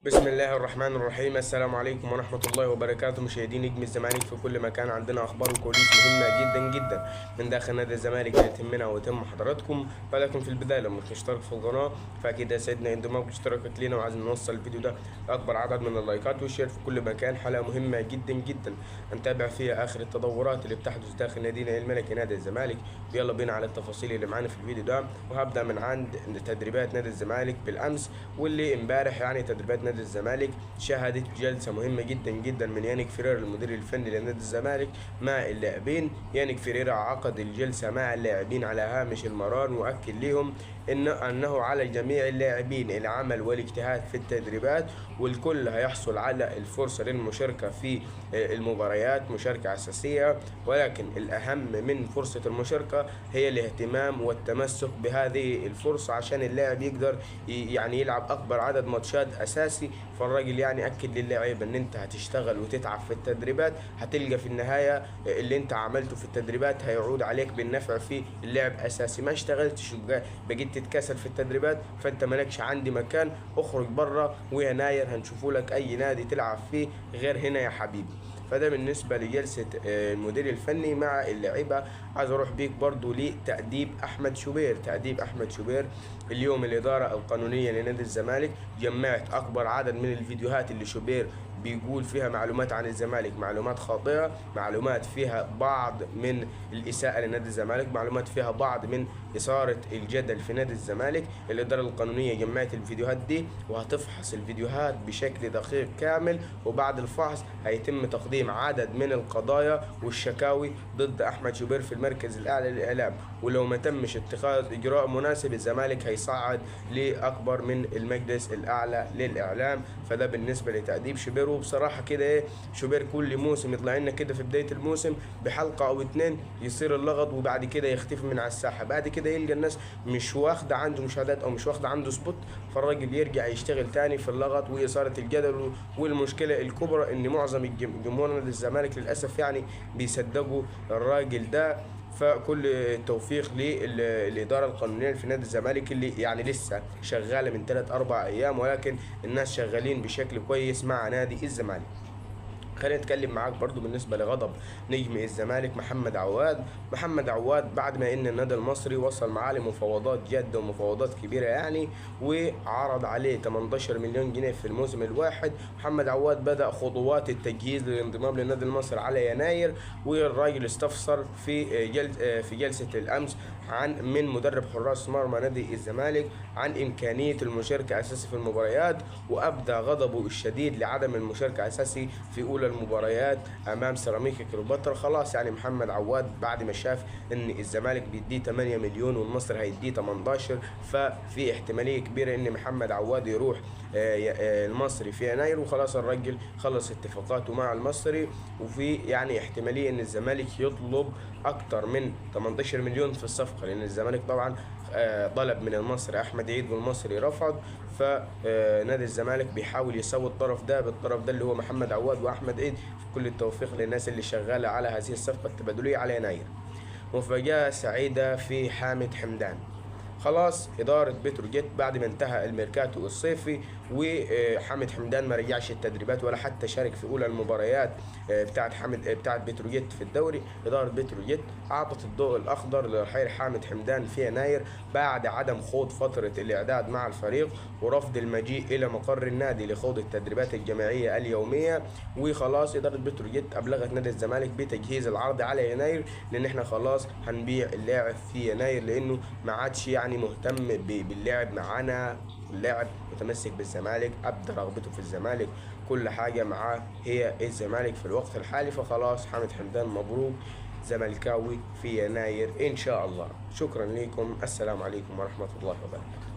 بسم الله الرحمن الرحيم. السلام عليكم ورحمة الله وبركاته، مشاهدين نجم الزمالك في كل مكان. عندنا أخبار وكواليس مهمة جدا جدا من داخل نادي الزمالك اللي تهمنا وتهم حضراتكم. ولكن في البداية لما تشترك في القناة فأكيد يسعدنا انضمامك واشتراكك لينا، وعايزين نوصل الفيديو ده لأكبر عدد من اللايكات والشير في كل مكان. حلقة مهمة جدا جدا هنتابع فيها آخر التطورات اللي بتحدث داخل نادينا الملكي نادي الزمالك. يلا بينا على التفاصيل اللي معانا في الفيديو ده، وهبدأ من عند تدريبات نادي الزمالك بالأمس، واللي امبارح يعني تدريبات نادي الزمالك شهدت جلسة مهمة جدا جدا من يانيك فيريرا المدير الفني لنادي الزمالك مع اللاعبين. يانيك فيريرا عقد الجلسة مع اللاعبين على هامش المران، وأكد لهم أنه على جميع اللاعبين العمل والاجتهاد في التدريبات، والكل هيحصل على الفرصة للمشاركة في المباريات مشاركة أساسية. ولكن الأهم من فرصة المشاركة هي الاهتمام والتمسك بهذه الفرصة عشان اللاعب يقدر يعني يلعب أكبر عدد ماتشات أساسي. فالراجل يعني أكد للاعيبة إن أنت هتشتغل وتتعب في التدريبات، هتلقى في النهاية اللي أنت عملته في التدريبات هيعود عليك بالنفع في اللعب أساسي. ما اشتغلتش بقيت تتكسل في التدريبات فأنت مالكش عندي مكان، اخرج بره ويناير هنشوفوا لك أي نادي تلعب فيه غير هنا يا حبيبي. فده بالنسبة لجلسة المدير الفني مع اللعيبة. عايز اروح بيك برضو لتأديب احمد شوبير. تأديب احمد شوبير اليوم الإدارة القانونية لنادي الزمالك جمعت اكبر عدد من الفيديوهات اللي شوبير بيقول فيها معلومات عن الزمالك، معلومات خاطئة، معلومات فيها بعض من الإساءة لنادي الزمالك، معلومات فيها بعض من إثارة الجدل في نادي الزمالك. الإدارة القانونية جمعت الفيديوهات دي وهتفحص الفيديوهات بشكل دقيق كامل، وبعد الفحص هيتم تقديم عدد من القضايا والشكاوي ضد أحمد شوبير في المركز الأعلى للإعلام. ولو ما تمش اتخاذ إجراء مناسب الزمالك هيصعد لأكبر من المجلس الأعلى للإعلام. فده بالنسبة لتأديب شوبير. وبصراحة كده ايه، شوبير كل موسم يطلع لنا كده في بداية الموسم بحلقة أو اتنين يصير اللغط، وبعد كده يختفي من على الساحة. بعد كده يلقى الناس مش واخدة عنده مشاهدات أو مش واخدة عنده سبوت، فالراجل يرجع يشتغل تاني في اللغط وإثارة الجدل. والمشكلة الكبرى إن معظم جمهور نادي الزمالك للأسف يعني بيصدقوا الراجل ده. فكل التوفيق للإدارة القانونية في نادي الزمالك اللي يعني لسه شغالة من 3-4 أيام، ولكن الناس شغالين بشكل كويس مع نادي الزمالك. خلينا نتكلم معاك برضو بالنسبة لغضب نجم الزمالك محمد عواد. محمد عواد بعد ما ان النادي المصري وصل معاه لمفاوضات جادة ومفاوضات كبيرة يعني، وعرض عليه 18 مليون جنيه في الموسم الواحد، محمد عواد بدأ خطوات التجهيز للانضمام للنادي المصري على يناير. والراجل استفسر في جلسة الأمس من مدرب حراس مرمى نادي الزمالك عن إمكانية المشاركة أساسي في المباريات، وأبدى غضبه الشديد لعدم المشاركة أساسي في أولى المباريات أمام سيراميكا كليوباترا. خلاص يعني محمد عواد بعد ما شاف إن الزمالك بيديه 8 مليون والمصري هيديه 18، ففي احتمالية كبيرة إن محمد عواد يروح المصري في يناير. وخلاص الراجل خلص اتفاقاته مع المصري، وفي يعني احتمالية إن الزمالك يطلب أكتر من 18 مليون في الصفقة، لأن الزمالك طبعا طلب من المصري أحمد عيد والمصري رفض. فنادي الزمالك بيحاول يسوي الطرف ده بالطرف ده اللي هو محمد عواد وأحمد عيد. في كل التوفيق للناس اللي شغالة على هذه الصفقة التبادلية على يناير. مفاجأة سعيدة في حامد حمدان. خلاص إدارة بتروجيت بعد ما انتهى الميركاتو الصيفي وحامد حمدان ما رجعش التدريبات ولا حتى شارك في أولى المباريات بتاعت بتروجيت في الدوري، إدارة بتروجيت أعطت الضوء الأخضر لرحيل حامد حمدان في يناير بعد عدم خوض فترة الإعداد مع الفريق ورفض المجيء إلى مقر النادي لخوض التدريبات الجماعية اليومية. وخلاص إدارة بتروجيت أبلغت نادي الزمالك بتجهيز العرض على يناير، لأن احنا خلاص هنبيع اللاعب في يناير، لأنه ما عادش يعني مهتم باللعب معانا. اللاعب متمسك بالزمالك، أبدى رغبته في الزمالك، كل حاجة معاه هي الزمالك في الوقت الحالي. فخلاص حامد حمدان مبروك زملكاوي في يناير إن شاء الله. شكرا لكم، السلام عليكم ورحمة الله وبركاته.